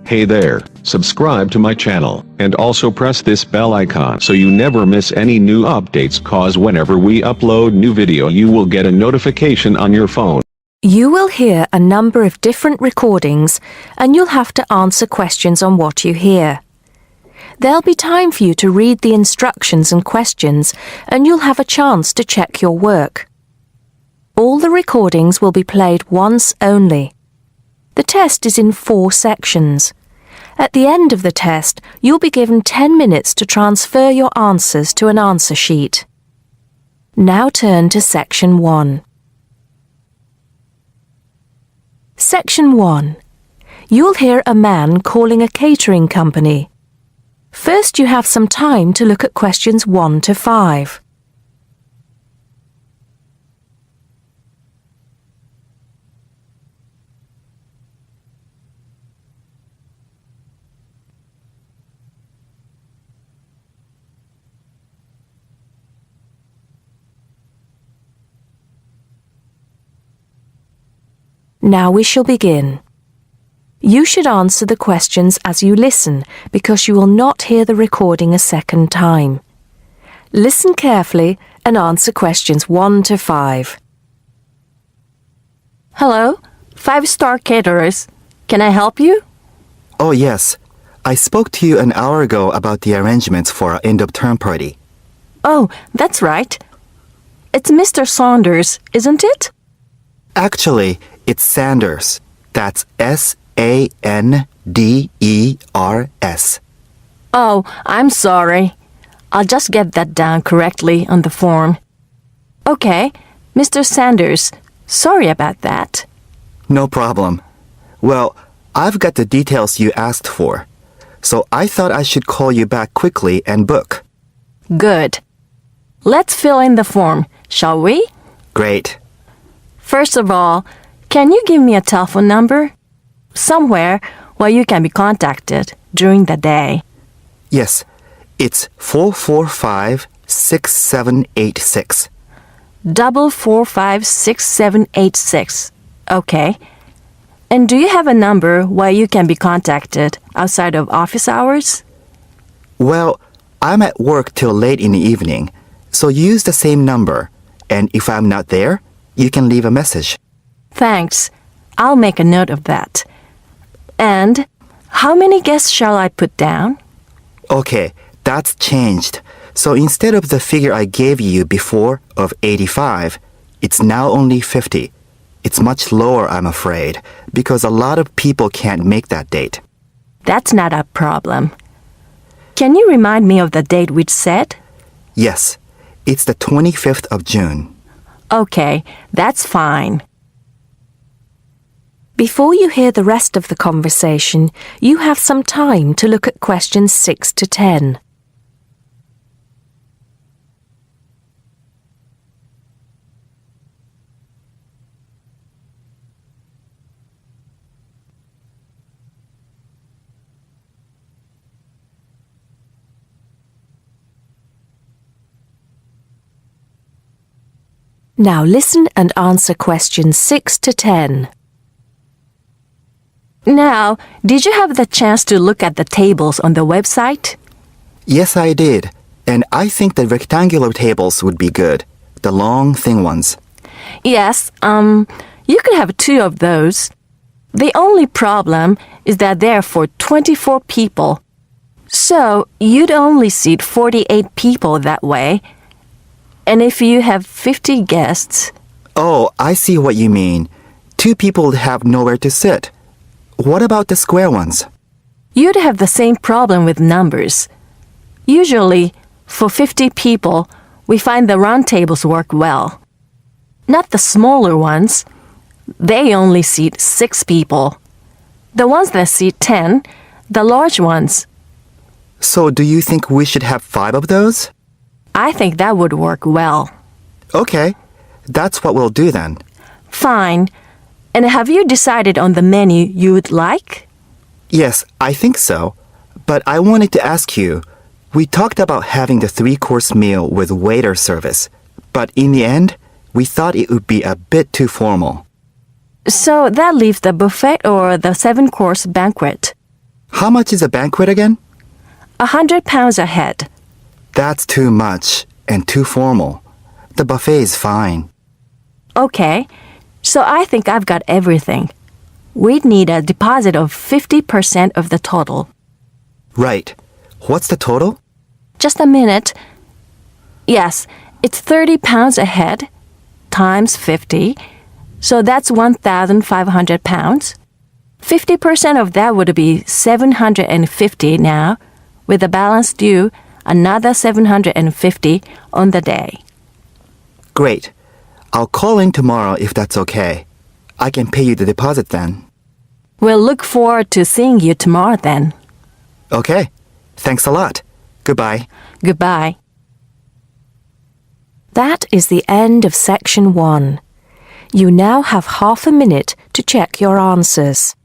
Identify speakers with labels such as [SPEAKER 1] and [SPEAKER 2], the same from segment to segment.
[SPEAKER 1] Hey there, subscribe to my channel, and also press this bell icon so you never miss any new updates, cause whenever we upload new video you will get a notification on your phone.
[SPEAKER 2] You will hear a number of different recordings and you'll have to answer questions on what you hear. There'll be time for you to read the instructions and questions and you'll have a chance to check your work. All the recordings will be played once only. The test is in 4 sections. At the end of the test, you'll be given 10 minutes to transfer your answers to an answer sheet. Now turn to Section 1. Section 1. You'll hear a man calling a catering company. First, you have some time to look at questions 1 to 5. Now we shall begin. You should answer the questions as you listen because you will not hear the recording a second time. Listen carefully and answer questions 1 to 5.
[SPEAKER 3] Hello, 5-star caterers. Can I help you?
[SPEAKER 4] Oh, yes. I spoke to you an hour ago about the arrangements for our end-of-term party.
[SPEAKER 3] Oh, that's right. It's Mr. Saunders, isn't it?
[SPEAKER 4] Actually, it's Sanders. That's S-A-N-D-E-R-S.
[SPEAKER 3] Oh, I'm sorry. I'll just get that down correctly on the form. Okay, Mr. Sanders, sorry about that.
[SPEAKER 4] No problem. Well, I've got the details you asked for, so I thought I should call you back quickly and book.
[SPEAKER 3] Good. Let's fill in the form, shall we?
[SPEAKER 4] Great.
[SPEAKER 3] First of all, can you give me a telephone number? Somewhere where you can be contacted during the day.
[SPEAKER 4] Yes, it's 445-6786.
[SPEAKER 3] 445-6786. Okay. And do you have a number where you can be contacted outside of office hours?
[SPEAKER 4] Well, I'm at work till late in the evening, so use the same number, and if I'm not there, you can leave a message.
[SPEAKER 3] Thanks. I'll make a note of that. And how many guests shall I put down?
[SPEAKER 4] Okay, that's changed. So instead of the figure I gave you before of 85, it's now only 50. It's much lower, I'm afraid, because a lot of people can't make that date.
[SPEAKER 3] That's not a problem. Can you remind me of the date we'd set?
[SPEAKER 4] Yes, it's the 25th of June.
[SPEAKER 3] Okay, that's fine.
[SPEAKER 2] Before you hear the rest of the conversation, you have some time to look at questions 6 to 10. Now listen and answer questions 6 to 10.
[SPEAKER 3] Now, did you have the chance to look at the tables on the website?
[SPEAKER 4] Yes, I did. And I think the rectangular tables would be good. The long, thin ones.
[SPEAKER 3] Yes, you could have 2 of those. The only problem is that they're for 24 people. So, you'd only seat 48 people that way. And if you have 50 guests...
[SPEAKER 4] Oh, I see what you mean. 2 people would have nowhere to sit. What about the square ones?
[SPEAKER 3] You'd have the same problem with numbers. Usually, for 50 people, we find the round tables work well. Not the smaller ones. They only seat 6 people. The ones that seat 10, the large ones.
[SPEAKER 4] So do you think we should have 5 of those?
[SPEAKER 3] I think that would work well.
[SPEAKER 4] Okay, that's what we'll do then.
[SPEAKER 3] Fine. And have you decided on the menu you would like?
[SPEAKER 4] Yes, I think so. But I wanted to ask you, we talked about having the 3-course meal with waiter service, but in the end, we thought it would be a bit too formal.
[SPEAKER 3] So that leaves the buffet or the 7-course banquet.
[SPEAKER 4] How much is a banquet again?
[SPEAKER 3] £100 a head.
[SPEAKER 4] That's too much and too formal. The buffet is fine.
[SPEAKER 3] Okay, so I think I've got everything. We'd need a deposit of 50% of the total.
[SPEAKER 4] Right. What's the total?
[SPEAKER 3] Just a minute. Yes, it's £30 a head times 50, so that's £1,500. 50% of that would be $750 now, with the balance due another $750 on the day.
[SPEAKER 4] Great. I'll call in tomorrow if that's okay. I can pay you the deposit then.
[SPEAKER 3] We'll look forward to seeing you tomorrow then.
[SPEAKER 4] Okay. Thanks a lot. Goodbye.
[SPEAKER 3] Goodbye.
[SPEAKER 2] That is the end of section 1. You now have half a minute to check your answers.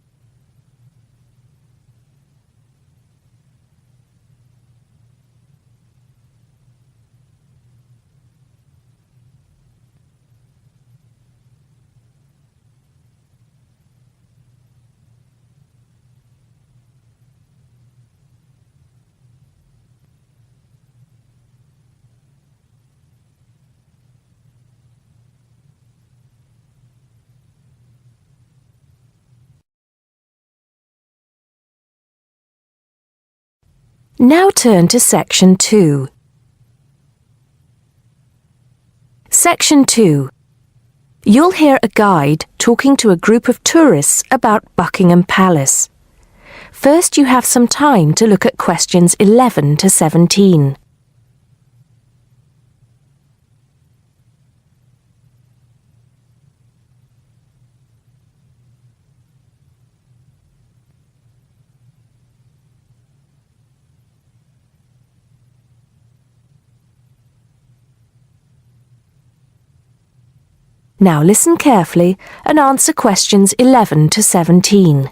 [SPEAKER 2] Now turn to section 2. Section 2. You'll hear a guide talking to a group of tourists about Buckingham Palace. First, you have some time to look at questions 11 to 17. Now listen carefully and answer questions 11 to 17.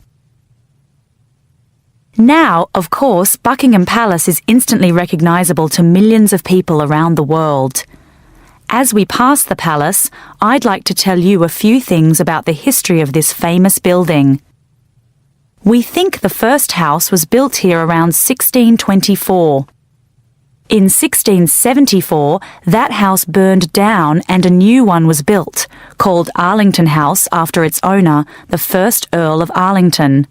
[SPEAKER 5] Now, of course, Buckingham Palace is instantly recognisable to millions of people around the world. As we pass the palace, I'd like to tell you a few things about the history of this famous building. We think the first house was built here around 1624. In 1674, that house burned down and a new one was built, called Arlington House after its owner, the first Earl of Arlington.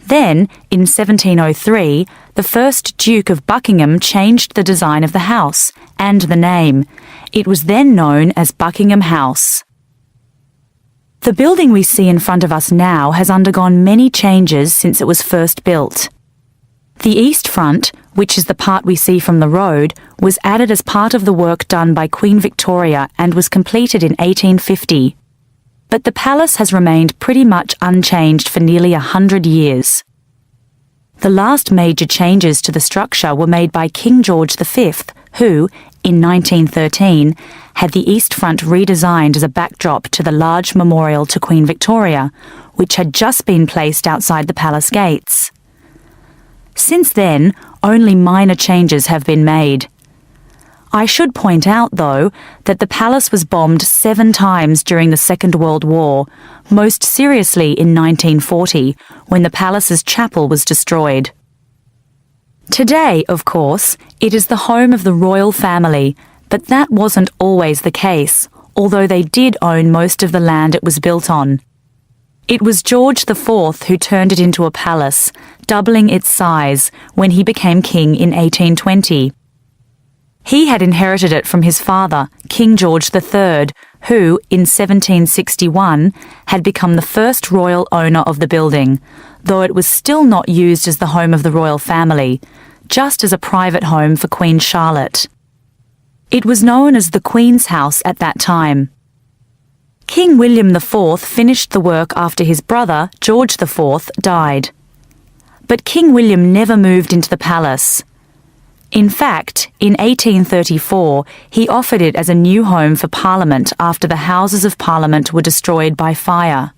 [SPEAKER 5] Then, in 1703, the first Duke of Buckingham changed the design of the house and the name. It was then known as Buckingham House. The building we see in front of us now has undergone many changes since it was first built. The east front, which is the part we see from the road, was added as part of the work done by Queen Victoria and was completed in 1850. But the palace has remained pretty much unchanged for nearly 100 years. The last major changes to the structure were made by King George V, who, in 1913, had the east front redesigned as a backdrop to the large memorial to Queen Victoria, which had just been placed outside the palace gates. Since then, only minor changes have been made. I should point out, though, that the palace was bombed 7 times during the Second World War, most seriously in 1940, when the palace's chapel was destroyed. Today, of course, it is the home of the royal family, but that wasn't always the case, although they did own most of the land it was built on. It was George IV who turned it into a palace, doubling its size when he became king in 1820. He had inherited it from his father, King George III, who, in 1761, had become the first royal owner of the building, though it was still not used as the home of the royal family, just as a private home for Queen Charlotte. It was known as the Queen's House at that time. King William IV finished the work after his brother, George IV, died. But King William never moved into the palace. In fact, in 1834, he offered it as a new home for Parliament after the Houses of Parliament were destroyed by fire.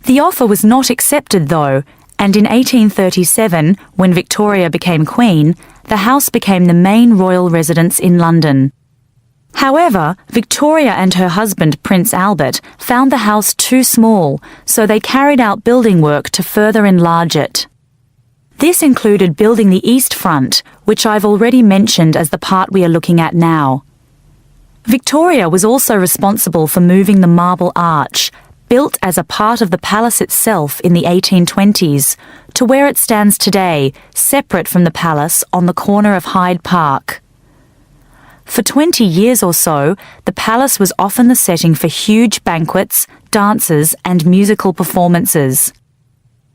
[SPEAKER 5] The offer was not accepted, though, and in 1837, when Victoria became Queen, the house became the main royal residence in London. However, Victoria and her husband, Prince Albert, found the house too small, so they carried out building work to further enlarge it. This included building the East Front, which I've already mentioned as the part we are looking at now. Victoria was also responsible for moving the Marble Arch, built as a part of the palace itself in the 1820s, to where it stands today, separate from the palace on the corner of Hyde Park. For 20 years or so, the palace was often the setting for huge banquets, dances, and musical performances.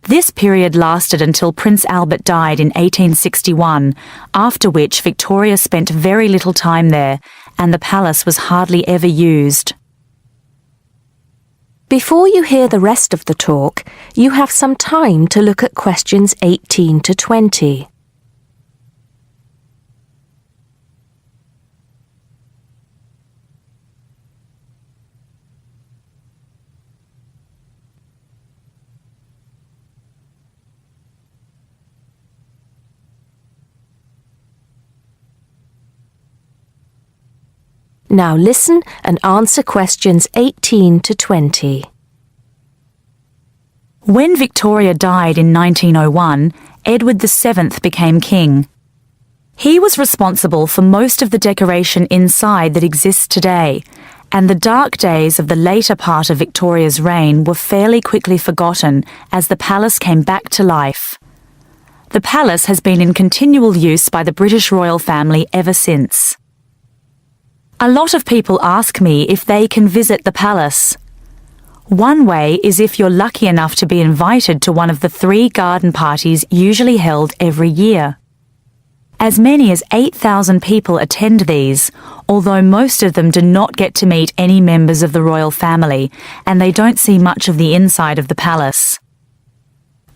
[SPEAKER 5] This period lasted until Prince Albert died in 1861, after which Victoria spent very little time there, and the palace was hardly ever used.
[SPEAKER 2] Before you hear the rest of the talk, you have some time to look at questions 18 to 20. Now listen and answer questions 18 to 20.
[SPEAKER 5] When Victoria died in 1901, Edward VII became king. He was responsible for most of the decoration inside that exists today, and the dark days of the later part of Victoria's reign were fairly quickly forgotten as the palace came back to life. The palace has been in continual use by the British royal family ever since. A lot of people ask me if they can visit the palace. One way is if you're lucky enough to be invited to one of the 3 garden parties usually held every year. As many as 8,000 people attend these, although most of them do not get to meet any members of the royal family, and they don't see much of the inside of the palace.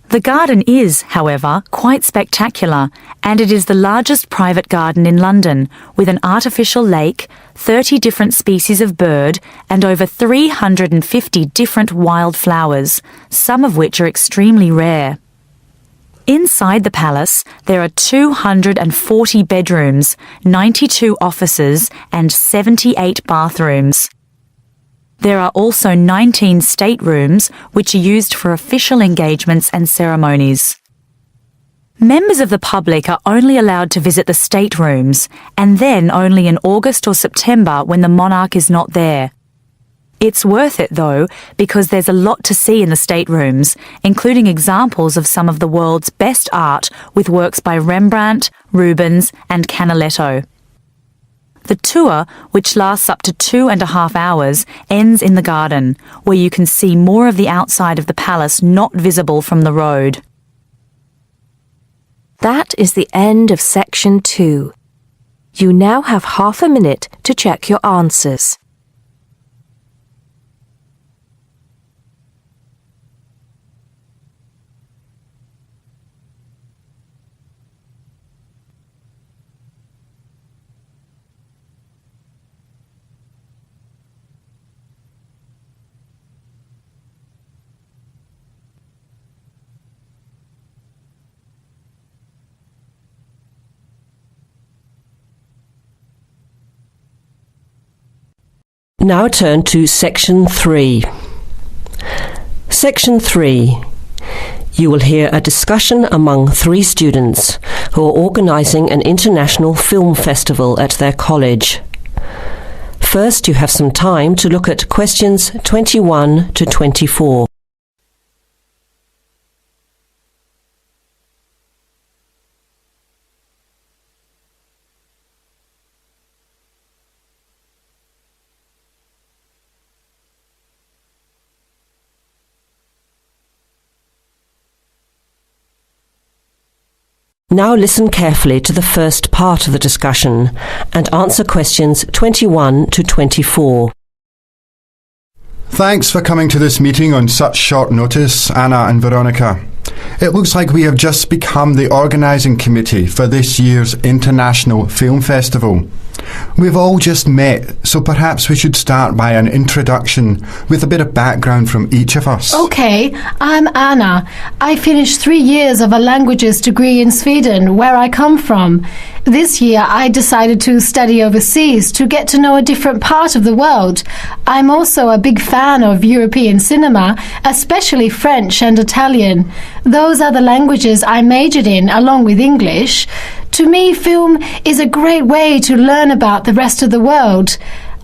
[SPEAKER 5] The garden is, however, quite spectacular, and it is the largest private garden in London, with an artificial lake, 30 different species of bird, and over 350 different wild flowers, some of which are extremely rare. Inside the palace, there are 240 bedrooms, 92 offices, and 78 bathrooms. There are also 19 staterooms, which are used for official engagements and ceremonies. Members of the public are only allowed to visit the staterooms, and then only in August or September when the monarch is not there. It's worth it, though, because there's a lot to see in the staterooms, including examples of some of the world's best art with works by Rembrandt, Rubens, and Canaletto. The tour, which lasts up to 2.5 hours, ends in the garden, where you can see more of the outside of the palace not visible from the road.
[SPEAKER 2] That is the end of section 2. You now have half a minute to check your answers.
[SPEAKER 6] Now turn to Section 3. Section 3. You will hear a discussion among 3 students who are organising an international film festival at their college. First, you have some time to look at questions 21 to 24. Now listen carefully to the first part of the discussion and answer questions 21 to 24.
[SPEAKER 7] Thanks for coming to this meeting on such short notice, Anna and Veronica. It looks like we have just become the organising committee for this year's International Film Festival. We've all just met, so perhaps we should start by an introduction with a bit of background from each of us.
[SPEAKER 8] Okay, I'm Anna. I finished 3 years of a languages degree in Sweden, where I come from. This year I decided to study overseas to get to know a different part of the world. I'm also a big fan of European cinema, especially French and Italian. Those are the languages I majored in along with English. To me, film is a great way to learn about the rest of the world.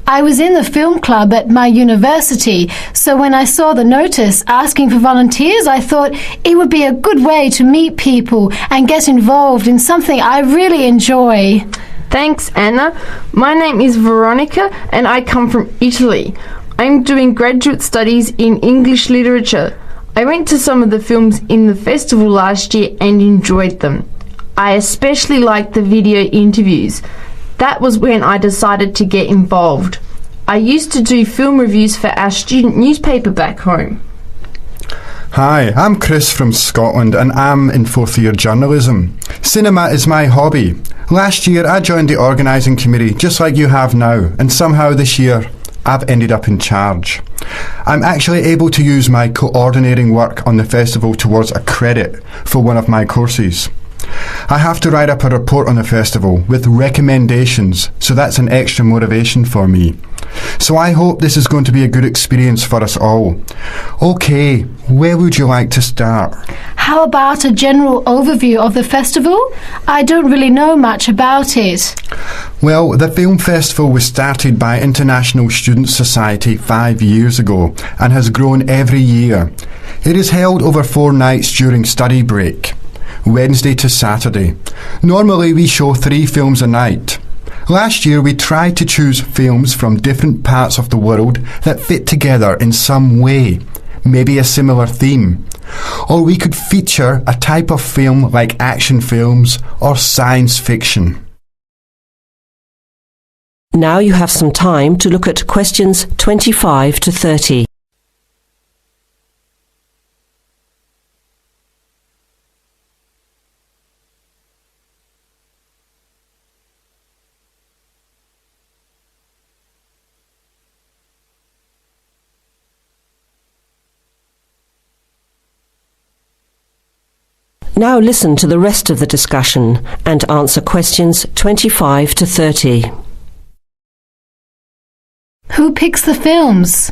[SPEAKER 8] I was in the film club at my university, so when I saw the notice asking for volunteers, I thought it would be a good way to meet people and get involved in something I really enjoy.
[SPEAKER 9] Thanks, Anna. My name is Veronica and I come from Italy. I'm doing graduate studies in English literature. I went to some of the films in the festival last year and enjoyed them. I especially liked the video interviews. That was when I decided to get involved. I used to do film reviews for our student newspaper back home.
[SPEAKER 7] Hi, I'm Chris from Scotland and I'm in 4th year journalism. Cinema is my hobby. Last year I joined the organising committee just like you have now, and somehow this year I've ended up in charge. I'm actually able to use my coordinating work on the festival towards a credit for one of my courses. I have to write up a report on the festival with recommendations, so that's an extra motivation for me. So I hope this is going to be a good experience for us all. Okay, where would you like to start?
[SPEAKER 8] How about a general overview of the festival? I don't really know much about it.
[SPEAKER 7] Well, the film festival was started by International Student Society 5 years ago and has grown every year. It is held over 4 nights during study break, Wednesday to Saturday. Normally we show 3 films a night. Last year we tried to choose films from different parts of the world that fit together in some way, maybe a similar theme. Or we could feature a type of film like action films or science fiction.
[SPEAKER 6] Now you have some time to look at questions 25 to 30. Now listen to the rest of the discussion and answer questions 25 to 30.
[SPEAKER 8] Who picks the films?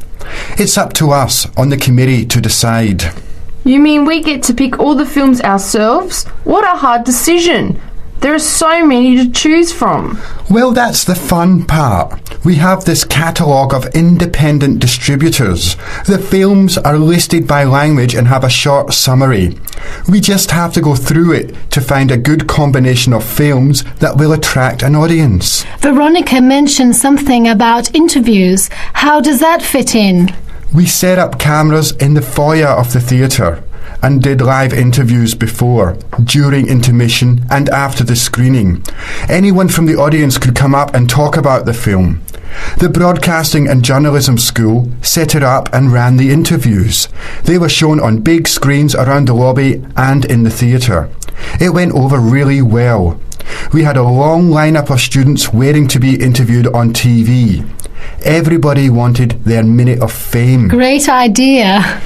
[SPEAKER 7] It's up to us on the committee to decide.
[SPEAKER 9] You mean we get to pick all the films ourselves? What a hard decision. There are so many to choose from.
[SPEAKER 7] Well, that's the fun part. We have this catalogue of independent distributors. The films are listed by language and have a short summary. We just have to go through it to find a good combination of films that will attract an audience.
[SPEAKER 8] Veronica mentioned something about interviews. How does that fit in?
[SPEAKER 7] We set up cameras in the foyer of the theatre and did live interviews before, during intermission and after the screening. Anyone from the audience could come up and talk about the film. The Broadcasting and Journalism School set it up and ran the interviews. They were shown on big screens around the lobby and in the theatre. It went over really well. We had a long lineup of students waiting to be interviewed on TV. Everybody wanted their minute of fame.
[SPEAKER 8] Great idea.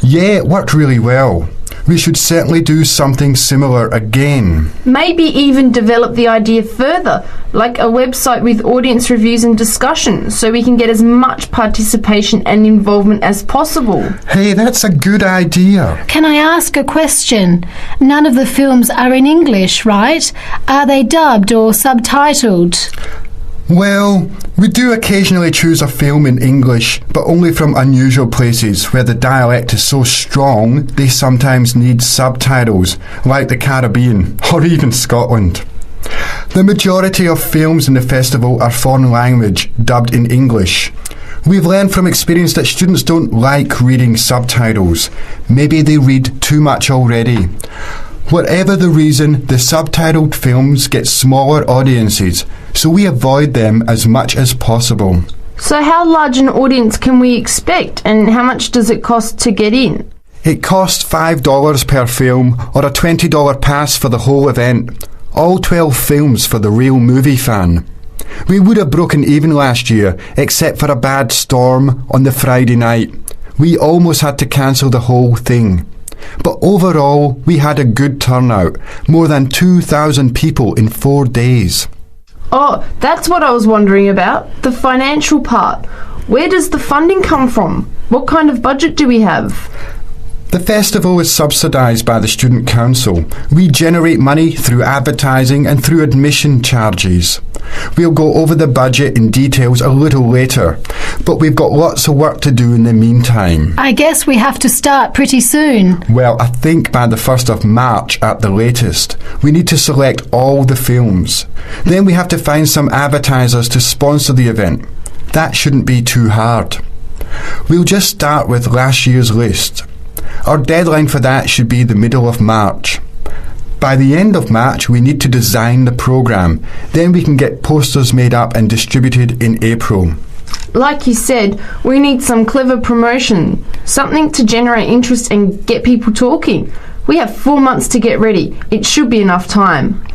[SPEAKER 7] Yeah, it worked really well. We should certainly do something similar again.
[SPEAKER 9] Maybe even develop the idea further, like a website with audience reviews and discussion, so we can get as much participation and involvement as possible.
[SPEAKER 7] Hey, that's a good idea.
[SPEAKER 8] Can I ask a question? None of the films are in English, right? Are they dubbed or subtitled?
[SPEAKER 7] Well, we do occasionally choose a film in English, but only from unusual places where the dialect is so strong they sometimes need subtitles, like the Caribbean or even Scotland. The majority of films in the festival are foreign language, dubbed in English. We've learned from experience that students don't like reading subtitles. Maybe they read too much already. Whatever the reason, the subtitled films get smaller audiences, so we avoid them as much as possible.
[SPEAKER 9] So how large an audience can we expect, and how much does it cost to get in?
[SPEAKER 7] It costs $5 per film, or a $20 pass for the whole event. All 12 films for the real movie fan. We would have broken even last year, except for a bad storm on the Friday night. We almost had to cancel the whole thing. But overall, we had a good turnout, more than 2,000 people in 4 days.
[SPEAKER 9] Oh, that's what I was wondering about, the financial part. Where does the funding come from? What kind of budget do we have?
[SPEAKER 7] The festival is subsidised by the Student Council. We generate money through advertising and through admission charges. We'll go over the budget in details a little later, but we've got lots of work to do in the meantime.
[SPEAKER 8] I guess we have to start pretty soon.
[SPEAKER 7] Well, I think by the 1st of March at the latest. We need to select all the films. Then we have to find some advertisers to sponsor the event. That shouldn't be too hard. We'll just start with last year's list. Our deadline for that should be the middle of March. By the end of March, we need to design the programme. Then we can get posters made up and distributed in April.
[SPEAKER 9] Like you said, we need some clever promotion, something to generate interest and get people talking. We have 4 months to get ready. It should be enough time.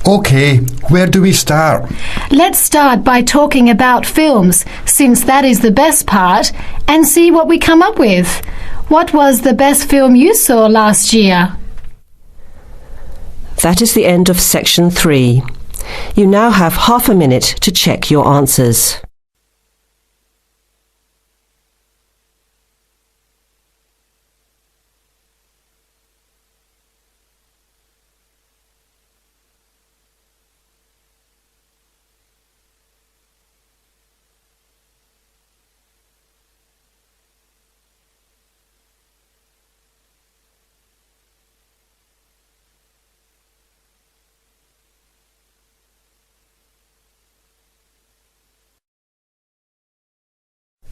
[SPEAKER 7] OK, where do we start?
[SPEAKER 8] Let's start by talking about films, since that is the best part, and see what we come up with. What was the best film you saw last year?
[SPEAKER 6] That is the end of section 3. You now have half a minute to check your answers.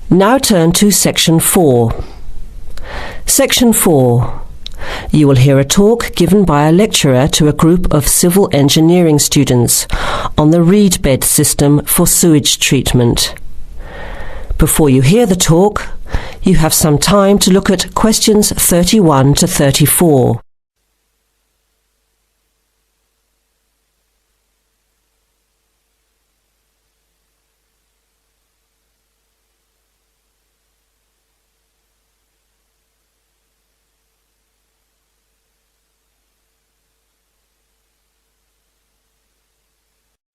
[SPEAKER 6] Now turn to Section 4. Section 4. You will hear a talk given by a lecturer to a group of civil engineering students on the reed bed system for sewage treatment. Before you hear the talk, you have some time to look at questions 31 to 34.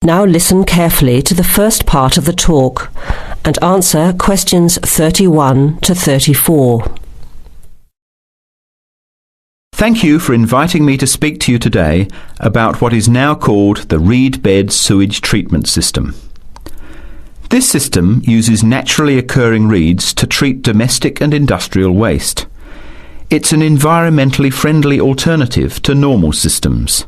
[SPEAKER 6] Now listen carefully to the first part of the talk and answer questions 31 to 34.
[SPEAKER 10] Thank you for inviting me to speak to you today about what is now called the reed bed sewage treatment system. This system uses naturally occurring reeds to treat domestic and industrial waste. It's an environmentally friendly alternative to normal systems.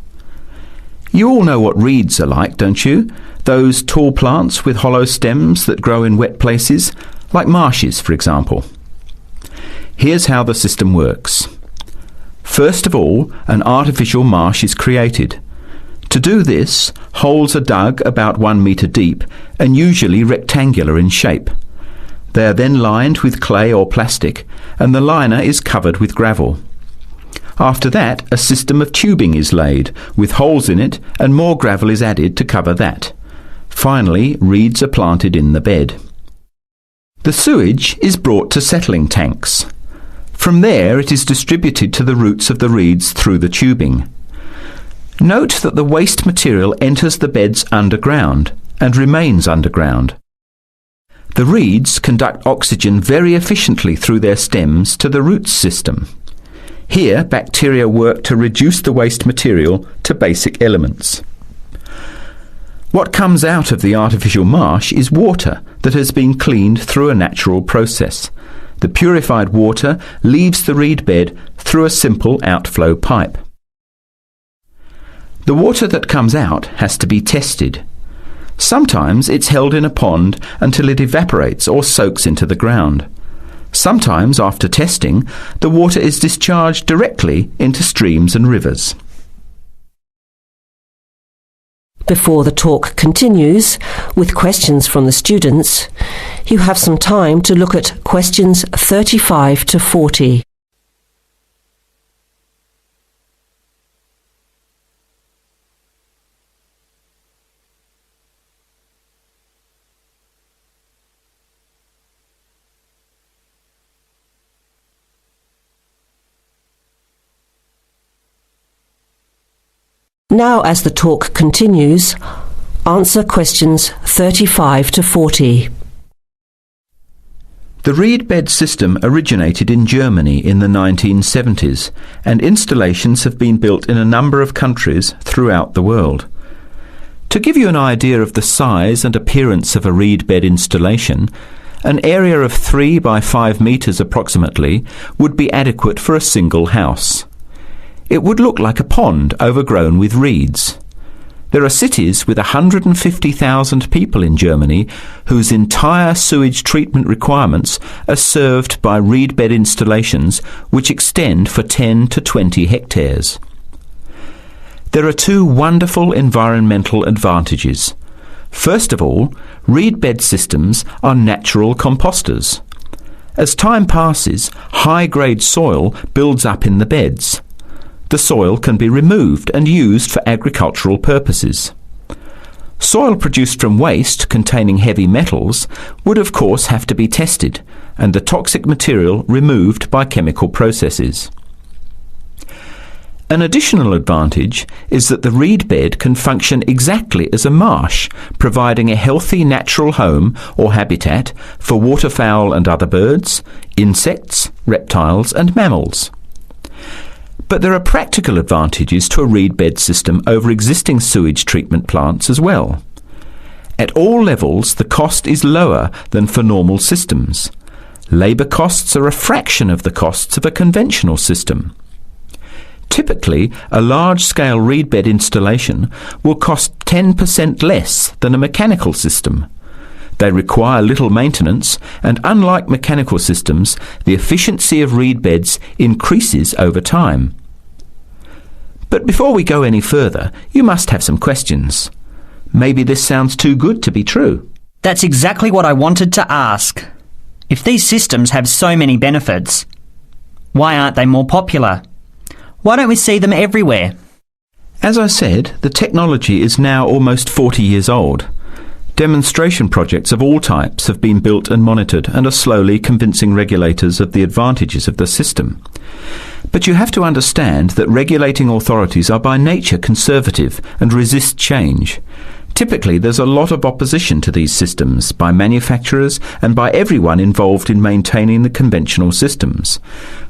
[SPEAKER 10] You all know what reeds are like, don't you? Those tall plants with hollow stems that grow in wet places, like marshes, for example. Here's how the system works. First of all, an artificial marsh is created. To do this, holes are dug about 1 metre deep and usually rectangular in shape. They are then lined with clay or plastic, and the liner is covered with gravel. After that, a system of tubing is laid, with holes in it, and more gravel is added to cover that. Finally, reeds are planted in the bed. The sewage is brought to settling tanks. From there, it is distributed to the roots of the reeds through the tubing. Note that the waste material enters the beds underground and remains underground. The reeds conduct oxygen very efficiently through their stems to the roots system. Here, bacteria work to reduce the waste material to basic elements. What comes out of the artificial marsh is water that has been cleaned through a natural process. The purified water leaves the reed bed through a simple outflow pipe. The water that comes out has to be tested. Sometimes it's held in a pond until it evaporates or soaks into the ground. Sometimes, after testing, the water is discharged directly into streams and rivers.
[SPEAKER 6] Before the talk continues, with questions from the students, you have some time to look at questions 35 to 40. Now, as the talk continues, answer questions 35 to 40.
[SPEAKER 10] The reed bed system originated in Germany in the 1970s, and installations have been built in a number of countries throughout the world. To give you an idea of the size and appearance of a reed bed installation, an area of 3 by 5 metres approximately would be adequate for a single house. It would look like a pond overgrown with reeds. There are cities with 150,000 people in Germany whose entire sewage treatment requirements are served by reed bed installations which extend for 10 to 20 hectares. There are two wonderful environmental advantages. First of all, reed bed systems are natural composters. As time passes, high-grade soil builds up in the beds. The soil can be removed and used for agricultural purposes. Soil produced from waste containing heavy metals would of course have to be tested and the toxic material removed by chemical processes. An additional advantage is that the reed bed can function exactly as a marsh, providing a healthy natural home or habitat for waterfowl and other birds, insects, reptiles and mammals. But there are practical advantages to a reed bed system over existing sewage treatment plants as well. At all levels, the cost is lower than for normal systems. Labour costs are a fraction of the costs of a conventional system. Typically, a large-scale reed bed installation will cost 10% less than a mechanical system. They require little maintenance, and unlike mechanical systems, the efficiency of reed beds increases over time. But before we go any further, you must have some questions. Maybe this sounds too good to be true.
[SPEAKER 11] That's exactly what I wanted to ask. If these systems have so many benefits, why aren't they more popular? Why don't we see them everywhere?
[SPEAKER 10] As I said, the technology is now almost 40 years old. Demonstration projects of all types have been built and monitored and are slowly convincing regulators of the advantages of the system. But you have to understand that regulating authorities are by nature conservative and resist change. Typically, there's a lot of opposition to these systems by manufacturers and by everyone involved in maintaining the conventional systems.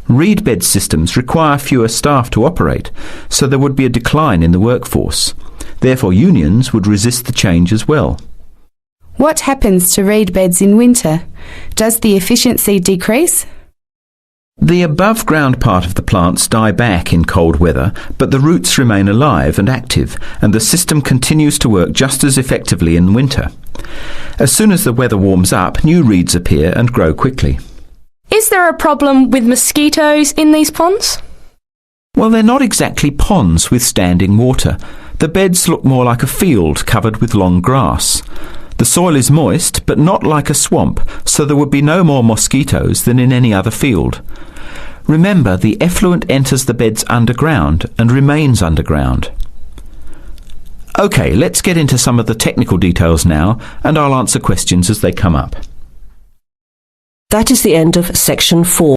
[SPEAKER 10] Reed bed systems require fewer staff to operate, so there would be a decline in the workforce. Therefore, unions would resist the change as well.
[SPEAKER 12] What happens to reed beds in winter? Does the efficiency decrease?
[SPEAKER 10] The above-ground part of the plants die back in cold weather, but the roots remain alive and active, and the system continues to work just as effectively in winter. As soon as the weather warms up, new reeds appear and grow quickly.
[SPEAKER 13] Is there a problem with mosquitoes in these ponds?
[SPEAKER 10] Well, they're not exactly ponds with standing water. The beds look more like a field covered with long grass. The soil is moist, but not like a swamp, so there would be no more mosquitoes than in any other field. Remember, the effluent enters the beds underground and remains underground. OK, let's get into some of the technical details now, and I'll answer questions as they come up.
[SPEAKER 6] That is the end of section 4.